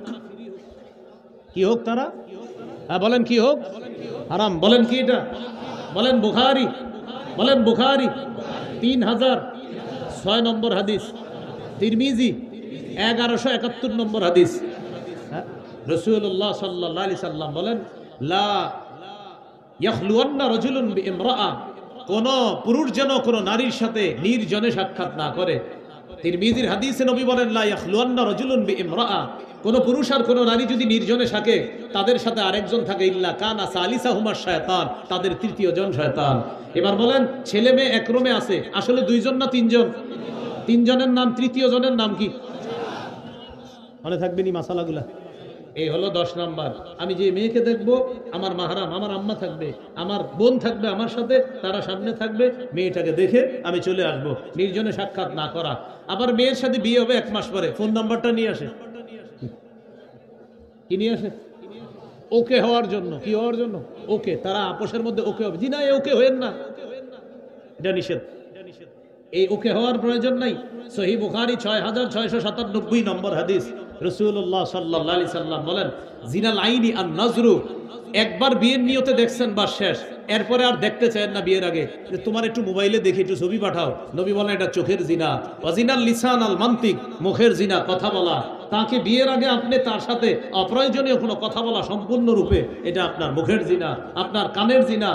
[SPEAKER 1] কি হোক তারা? হ্যাঁ বলেন কি হোক? হারাম। বলেন কি এটা? বলেন বুখারী, বলেন বুখারী 3006 নম্বর হাদিস, তিরমিজি 1171 নম্বর হাদিস। রাসূলুল্লাহ সাল্লাল্লাহু আলাইহি সাল্লাম বলেন, লা ইয়াখলুয়ান্না রাজুলুন বিইমরাআ, কোন পুরুষ যেন কোন নারীর সাথে নির্জনে সাক্ষাৎ না করে। তিরমিজির হাদিসে নবী বলেন, লা ইয়াখলুয়ান্না রাজুলুন বিইমরাআ, কোন পুরুষ আর কোন নারী যদি নির্জনে থাকে, তাদের সাথে আরেকজন থাকে, ইল্লা কানা সালিসাহুমা শায়তান, তাদের তৃতীয় জন শয়তান। এবার বলেন ছেলে মেয়ে এক রুমে আছে, আসলে 2 জন না 3 জন? 3 জনের নাম, তৃতীয় জনের নাম কি? মনে থাকবে নি মাসালাগুলা? এই হলো 10 নাম্বার। আমি যে মেয়েকে দেখব, আমার মাহরাম, আমার আম্মা থাকবে, আমার বোন থাকবে আমার সাথে, তারা সামনে থাকবে, মেয়েটাকে দেখে আমি চলে আসব, নির্জনে সাক্ষাৎ না করা। আবার মেয়ের সাথে বিয়ে হবে 1 মাস পরে, ফোন নাম্বারটা নিয়ে আসে। কি নিয়ে আসে? ওকে হওয়ার জন্য। কি হওয়ার জন্য? ওকে, তারা আপোষের মধ্যে ওকে হবে। জি না, ওকে হয়েন না, এটা নিষেধ। এই ওকে হওয়ার প্রয়োজন নাই। সহিহ বুখারী 6697 নম্বর হাদিস, রাসূলুল্লাহ সাল্লাল্লাহু আলাইহি সাল্লাম বলেন, জিনাল আইনি আন নাজরু, একবার বিয়ের নিয়তে দেখছেন বা শেষ, এরপরে আর দেখতে চান না বিয়ের আগে, যে তোমার একটু মোবাইলে দেখে একটু ছবি পাঠাও। নবী বলেন এটা চোখের জিনা। ওয়াজিনাল লিসান আল মান্তিক, মুখের জিনা, কথা বলা। তাকে বিয়ের আগে আপনি তার সাথে অপ্রয়োজনীয় কোনো কথা বলা সম্পূর্ণরূপে এটা আপনার মুখের জিনা, আপনার কানের জিনা।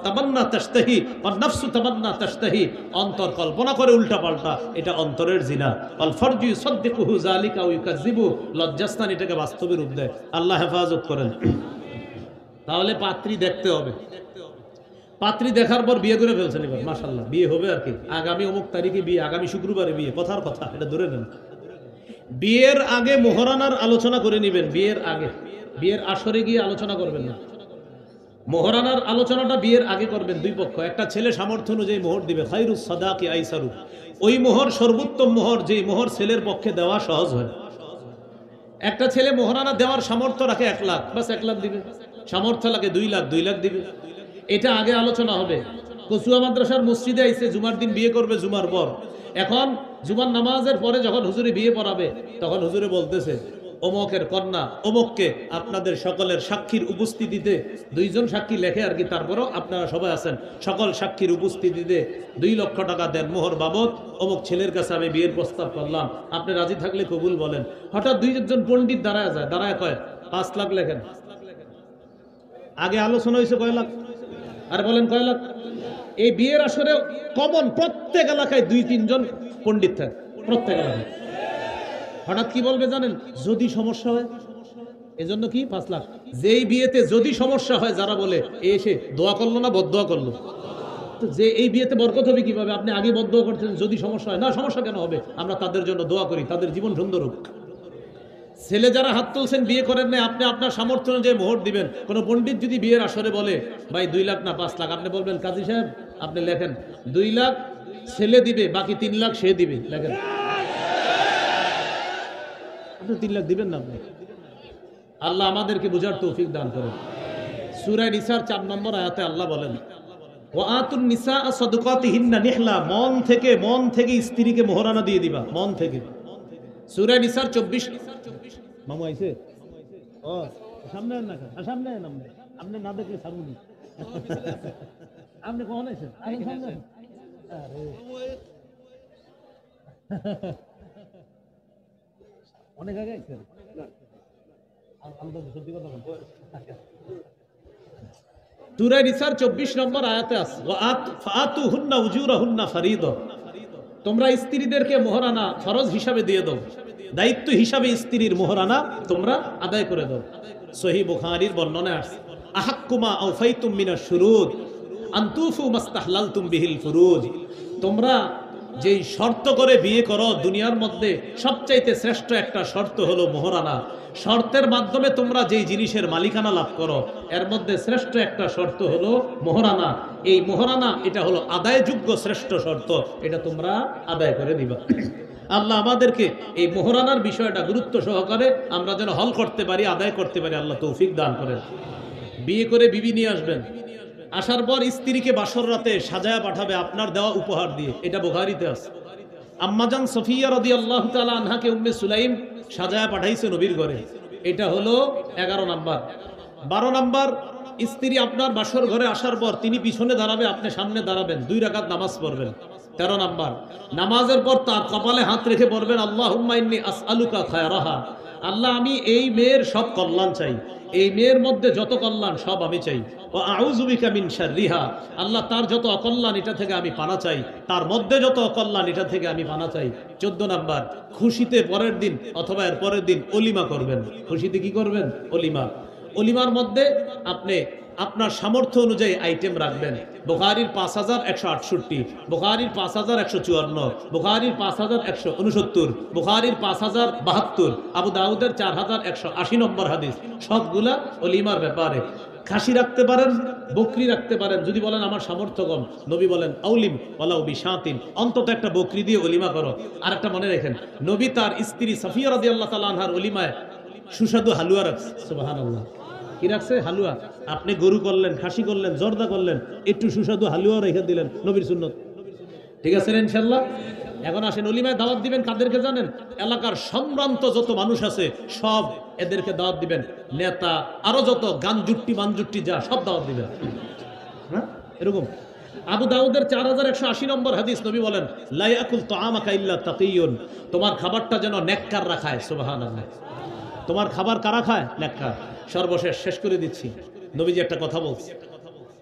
[SPEAKER 1] তামান্না তাশতাহি ওয়ান নাফসু তামান্না তাশতাহি, অন্তর কল্পনা করে উল্টা পাল্টা, এটা অন্তরের জিনা। আল ফারজু ইউসাদ্দিকুহু যালিকা ওয়া ইউকাযযিবু, লজ্জাস্থান এটাকে বাস্তবে রূপ দেয়। আল্লাহ হেফাজত করেন। তাহলে পাত্রী দেখতে হবে। পাত্রী দেখার পর বিয়ে করে ফেলছেন, এবার মাশাআল্লাহ বিয়ে হবে আর কি, আগামী অমুক তারিখে বিয়ে, আগামী শুক্রবারে বিয়ে, কথার কথা, এটা ধরে নেন। বিয়ের আগে মোহরানার আলোচনা করে নেবেন, বিয়ের আগে, বিয়ের আসরে গিয়ে আলোচনা করবেন না। মোহরানার আলোচনাটা বিয়ের আগে করবেন। দুই পক্ষ, একটা ছেলে সামর্থ্য অনুযায়ী মোহর দিবে, খায়রুস সাদাকি আইসারু, ওই মোহর সর্বোত্তম মোহর, যেই মোহর ছেলের পক্ষে দেওয়া সহজ হয়। একটা ছেলে মোহরানা দেওয়ার সামর্থ্য রাখে 1 লাখ, বাস 1 লাখ দিবে। সামর্থ্য লাগে 2 লাখ, 2 লাখ দিবে। এটা আগে আলোচনা হবে। কচুয়া মাদ্রাসার মসজিদে আইসে জুমার দিন বিয়ে করবে, জুমার পর। এখন জুমার নামাজের পরে যখন হুজুরে বিয়ে পড়াবে, তখন হুজুরে বলতেছে অমকের কন্যা অমককে আপনাদের সকলের সাক্ষীর উপস্থিতিতে, 2 জন সাক্ষী লেখে আর কি, তারপরও আপনারা সবাই আছেন, সকল সাক্ষীর উপস্থিতিতে 2 লক্ষ টাকা দেন মোহর বাবদ, অমুক ছেলের কাছে আমি বিয়ের প্রস্তাব করলাম, আপনি রাজি থাকলে কবুল বলেন। হঠাৎ 2 জন পণ্ডিত দাঁড়ায় যায়, দাঁড়ায় কয় 5 লাখ লেখেন। আগে আলোচনা হয়েছে কয় লাখ, আর বলেন কয় লাখ। এই বিয়ের আসরে কমন প্রত্যেক এলাকায় 2-3 জন পণ্ডিত থাকে, প্রত্যেক এলাকায়। হঠাৎ কি বলবে জানেন, যদি সমস্যা হয়, এজন্য কি 5 লাখ। যেই বিয়েতে যদি সমস্যা হয়, যারা বলে এসে দোয়া করলো না বদদোয়া করলো, তো যে এই বিয়েতে বরকত হবে কিভাবে? আপনি আগে বদদোয়া করছেন, যদি সমস্যা হয়। না, সমস্যা কেন হবে, আমরা তাদের জন্য দোয়া করি, তাদের জীবন সুন্দর হোক। ছেলে যারা হাত তুলছেন বিয়ে করেন না, আপনি আপনার সামর্থ্য অনুযায়ী মোহর দিবেন। কোনো পণ্ডিত যদি বিয়ের আসরে বলে ভাই 2 লাখ না 5 লাখ, আপনি বলবেন কাজী সাহেব আপনি লেখেন 2 লাখ ছেলে দিবে, বাকি 3 লাখ সে দিবে, লেখেন। আপনি 3 লাখ দিবেন না আপনি। আল্লাহ আমাদেরকে বুঝার তৌফিক দান করেন। সূরা নিসার 4 নম্বর আয়াতে আল্লাহ বলেন ওয়া আতুন নিসা সাদকাতিহিন্না নিহলা, মন থেকে স্ত্রীকে মোহরানা দিয়ে দিবা, মন থেকে। সূরা নিসার 24। মামু আইছে, ও সামনে না, সামনে নামবে, আপনি না দেখলে সামনে আপনি কখন আইছেন? এখন সামনে। আরে অনেক আগে আইছেন, সত্যি কথা বলতে। সূরা নিসার 24 নম্বর আয়াতে আছে ফাতুহুন্না উজুরাহুন্না ফারিদা, তোমরা স্ত্রীদেরকে মোহরানা ফরজ হিসাবে দিয়ে দাও, দায়িত্ব হিসাবে স্ত্রীর মোহরানা তোমরা আদায় করে দাও। সহিহ বুখারীর বর্ণনা আছে আহাক্কুমা আওফাইতুম মিনাশ শুরুদ আনতুফু মাস্তাহলালতুম বিহিল ফুরুজ, তোমরা যেই শর্ত করে বিয়ে করো, দুনিয়ার মধ্যে সবচাইতে শ্রেষ্ঠ একটা শর্ত হলো মোহরানা। শর্তের মাধ্যমে তোমরা যেই জিনিসের মালিকানা লাভ করো, এর মধ্যে শ্রেষ্ঠ একটা শর্ত হলো মোহরানা। এই মোহরানা এটা হলো আদায়যোগ্য শ্রেষ্ঠ শর্ত, এটা তোমরা আদায় করে দিবা। আল্লাহ আমাদেরকে এই মোহরানার বিষয়টা গুরুত্ব সহকারে আমরা যেন হল করতে পারি, আদায় করতে পারি, আল্লাহ তৌফিক দান করেন। বিয়ে করে বিবি নিয়ে আসবেন, আসার পর স্ত্রীকে বাসর রাতে সাজায়া পাঠাবে আপনার দেওয়া উপহার দিয়ে, এটা বুখারীতে আছে। আম্মাজান সফিয়া রাদিয়াল্লাহু তাআলা আনহাকে উম্মে সুলাইম সাজায়া পাঠাইছে নবীর ঘরে, এটা হলো 11 নাম্বার। 12 নাম্বার, স্ত্রী আপনার বাসর ঘরে আসার পর তিনি পিছনে দাঁড়াবে, আপনি সামনে দাঁড়াবেন, 2 রাকাত নামাজ পড়বেন। 13 নাম্বার, নামাজের পর তার কপালে হাত রেখে পড়বেন আল্লাহুম্মা ইন্নী আসআলুকা খায়রাহা, আল্লাহ আমি এই মেয়ের সব কল্যাণ চাই, এই মেয়ের মধ্যে যত কল্যাণ সব আমি চাই। ও আউযু বিকা মিন শাররিহা, আল্লাহ তার যত অকল্যাণ এটা থেকে আমি পানা চাই, তার মধ্যে যত অকল্যাণ এটা থেকে আমি পানা চাই। 14 নাম্বার, খুশিতে পরের দিন অথবা এর পরের দিন অলিমা করবেন। খুশিতে কি করবেন? অলিমা। অলিমার মধ্যে আপনি আপনার সামর্থ্য অনুযায়ী আইটেম রাখবেন। বুখারীর 5168, বুখারীর 5154, বুখারীর 5169, বুখারীর 5072, আবু দাউদের 4180 নম্বর হাদিস, সবগুলা অলিমার ব্যাপারে। খাসি রাখতে পারেন, বকরি রাখতে পারেন, যদি বলেন আমার সামর্থ্য কম, নবী বলেন আউলিম ওয়ালাউ বিশাতিন, অন্তত একটা বকরি দিয়ে অলিমা করো। আর একটা মনে রাখেন, নবী তার স্ত্রী সাফিয়া রাদিয়াল্লাহু তাআলা আনহার অলিমায় সুস্বাদু হালুয়া রাখছে। সুবহানাল্লাহ, কি রাখছে? হালুয়া। আপনি গরু করলেন, খাসি করলেন, জর্দা করলেন, একটু সুস্বাদু হালুয়া রেখে দিলেন, নবীর সুন্নত। ঠিক আছে ইনশাআল্লাহ। এখন আসেন, অলিমায় দাওয়াত দিবেন কাদেরকে জানেন? এলাকার সম্ভ্রান্ত যত মানুষ আছে সব এদেরকে দাওয়াত দিবেন, নেতা আরো যত গানজুট্টি মানজুট্টি যা সব দাওয়াত দিবেন। হ্যাঁ, এরকম। আবু দাউদের 4180 নম্বর হাদিস, নবী বলেন লা ইয়াকুল তাআমাকা ইল্লা তাকিয়ুন, তোমার খাবারটা যেন নেককাররা খায়। সুবহানাল্লাহ, তোমার খাবার কারা খায়? নেককার। সর্বশেষ শেষ করে দিচ্ছি, নবীজি একটা কথা বলছে,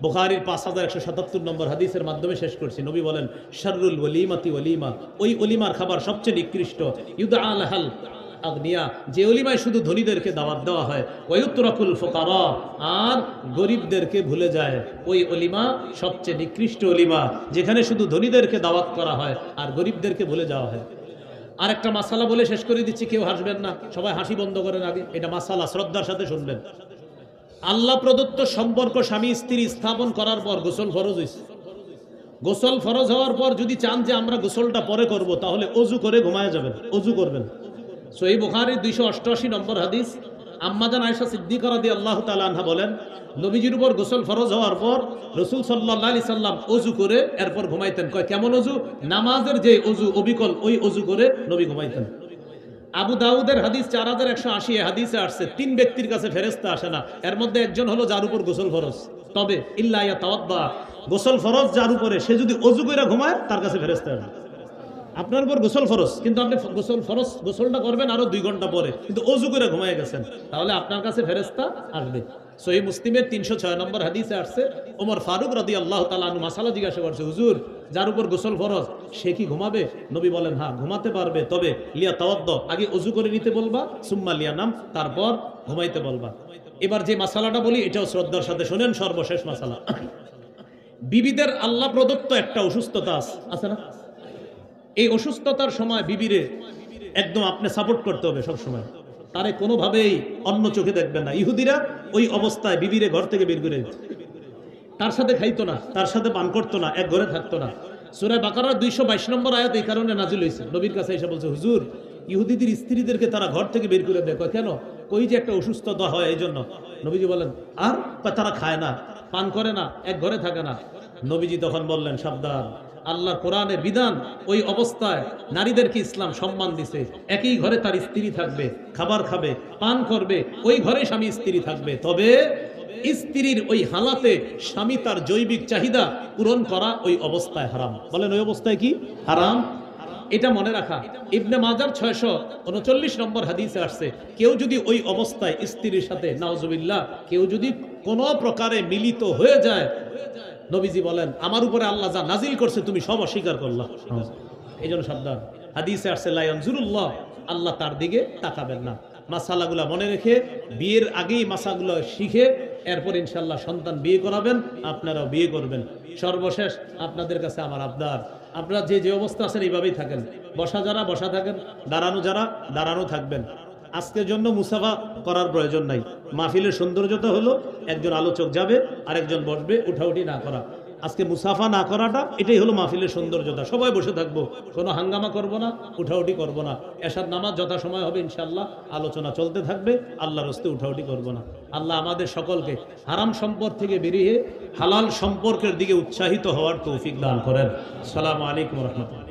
[SPEAKER 1] বুখারীর 5177 নম্বর হাদিসের মাধ্যমে শেষ করছি। নবী বলেন শাররুল ওয়ালিমাতি ওয়ালিমা, ওই ওলিমার খাবার সবচেয়ে নিকৃষ্ট, ইউদআ লাহাল আগনিয়া, যে অলিমায় শুধু ধনীদেরকে দাওয়াত দেওয়া হয়, ওয়ুতরাকুল ফুকারা, আর গরিবদেরকে ভুলে যায়, ওই অলিমা সবচেয়ে নিকৃষ্ট অলিমা, যেখানে শুধু ধনীদেরকে দাওয়াত করা হয় আর গরিবদেরকে ভুলে যাওয়া হয়। আর একটা মাসালা বলে শেষ করে দিচ্ছি, কেউ হাসবেন না, সবাই হাসি বন্ধ করেন আগে, এটা মাসালা শ্রদ্ধার সাথে শুনবেন। আল্লাহ প্রদত্ত সম্পর্ক স্বামী স্ত্রী স্থাপন করার পর গোসল ফরজ হয়েছে। গোসল ফরজ হওয়ার পর যদি চান যে আমরা গোসলটা পরে করব, তাহলে অজু করে ঘুমায় যাবেন, অজু করবেন। সহিহ বুখারীর 288 নম্বর হাদিস, আম্মাজান আয়েশা সিদ্দিকা রাদিয়াল্লাহু তাআলা আনহা বলেন, নবীজির উপর গোসল ফরজ হওয়ার পর রাসূল সাল্লাল্লাহু আলাইহি সাল্লাম অজু করে এরপর ঘুমাইতেন। কয় কেমন অজু? নামাজের যে অজু অবিকল, ওই অজু করে নবী ঘুমাইতেন। আবু দাউদের হাদিস 4180 হাদিসে আসছে, 3 ব্যক্তির কাছে ফেরেশতা আসে না, এর মধ্যে একজন হলো যার উপর গোসল ফরজ। তবে ইল্লা ইয়াতাওয়াদ্দা, গোসল ফরজ যার উপরে, সে যদি অজু করে ঘুমায় তার কাছে ফেরেশতা আসে। আপনার উপর গোসল ফরজ, কিন্তু আপনি গোসলটা করবেন আরো 2 ঘন্টা পরে, কিন্তু অজু করে ঘুমায় গেছেন, তাহলে আপনার কাছে ফেরেশতা আসবে। সহিহ মুসলিমের 306 নম্বর হাদিসে আসছে, ওমর ফারুক রাদিয়াল্লাহু তাআলা আনহু মাসালা জিজ্ঞাসা করছে, হুজুর যার উপর গোসল ফরজ সে কি ঘুমাবে? নবী বলেন হ্যাঁ ঘুমাতে পারবে, তবে লিয়া তাওয়াদ্দ, আগে অজু করে নিতে বলবা, সুম্মা লিয়া নাম, তারপর ঘুমাইতে বলবা। এবার যে মাসালাটা বলি এটাও শ্রদ্ধার সাথে শুনেন, সর্বশেষ মাসালা। বিবিদের আল্লাহ প্রদত্ত একটা অসুস্থতা আছে না? এই অসুস্থতার সময় বিবিরে একদম আপনি সাপোর্ট করতে হবে সব সময়, তারে কোনোভাবেই অন্য চোখে দেখবেন না। ইহুদিরা ওই অবস্থায় বিবিরে ঘর থেকে বের করে দিত, তার সাথে খাইতো না, তার সাথে পান করতো না, এক ঘরে থাকতো না। সূরা বাকারার 222 নম্বর আয়াত এই কারণে নাজিল হয়েছে। নবীর কাছে এসে বলছে, হুজুর ইহুদিদের স্ত্রীদেরকে তারা ঘর থেকে বের করে দেয়। কেন? কই যে একটা অসুস্থতা হয় এই জন্য। নবীজি বলেন, আর তারা খায় না, পান করে না, এক ঘরে থাকে না। নবীজি তখন বললেন, সাবধান, আল্লাহর কোরআনের বিধান, ওই অবস্থায় নারীদেরকে ইসলাম সম্মান দিছে। একই ঘরে তার স্ত্রী থাকবে, খাবার খাবে, পান করবে, ওই ঘরে স্বামী স্ত্রী থাকবে, তবে স্ত্রীর ওই হালাতে স্বামী তার জৈবিক চাহিদা পূরণ করা ওই অবস্থায় হারাম। বলেন ওই অবস্থায় কি হারাম? এটা মনে রাখা। ইবনে মাজার 639 নম্বর হাদিসে আসছে, কেউ যদি ওই অবস্থায় স্ত্রীর সাথে নাউজুবিল্লাহ কেউ যদি কোনো প্রকারে মিলিত হয়ে যায়, নবীজি বলেন আমার উপরে আল্লাহ যা নাজিল করছে তুমি সব অস্বীকার করলা। এই জন্য সাবধান। হাদিসে আসছে লা ইয়ানজুরুল্লাহ, আল্লাহ তার দিকে তাকাবেন না। মাসালাগুলা মনে রেখে বিয়ের আগেই মাসাগুলো শিখে এরপর ইনশাল্লাহ সন্তান বিয়ে করাবেন, আপনারাও বিয়ে করবেন। সর্বশেষ আপনাদের কাছে আমার আবদার, আপনারা যে যে অবস্থা আছেন এইভাবেই থাকেন। বসা যারা বসা থাকেন, দাঁড়ানো যারা দাঁড়ানো থাকবেন। আজকের জন্য মুসাফা করার প্রয়োজন নাই। মাহফিলের সৌন্দর্যতা হলো একজন আলোচক যাবে আরেকজন বসবে, উঠাউঠি না করা। আজকে মুসাফা না করাটা এটাই হলো মাহফিলের সৌন্দর্যতা। সবাই বসে থাকবো, কোনো হাঙ্গামা করব না, উঠাউঠি করব না। এশার নামাজ যথা সময় হবে ইনশাল্লাহ আলোচনা চলতে থাকবে, আল্লাহর হস্তে উঠাউঠি করব না। আল্লাহ আমাদের সকলকে হারাম সম্পর্ক থেকে বেরিয়ে হালাল সম্পর্কের দিকে উৎসাহিত হওয়ার তৌফিক দান করেন। আসসালামু আলাইকুম ওয়া রাহমাতুল্লাহ।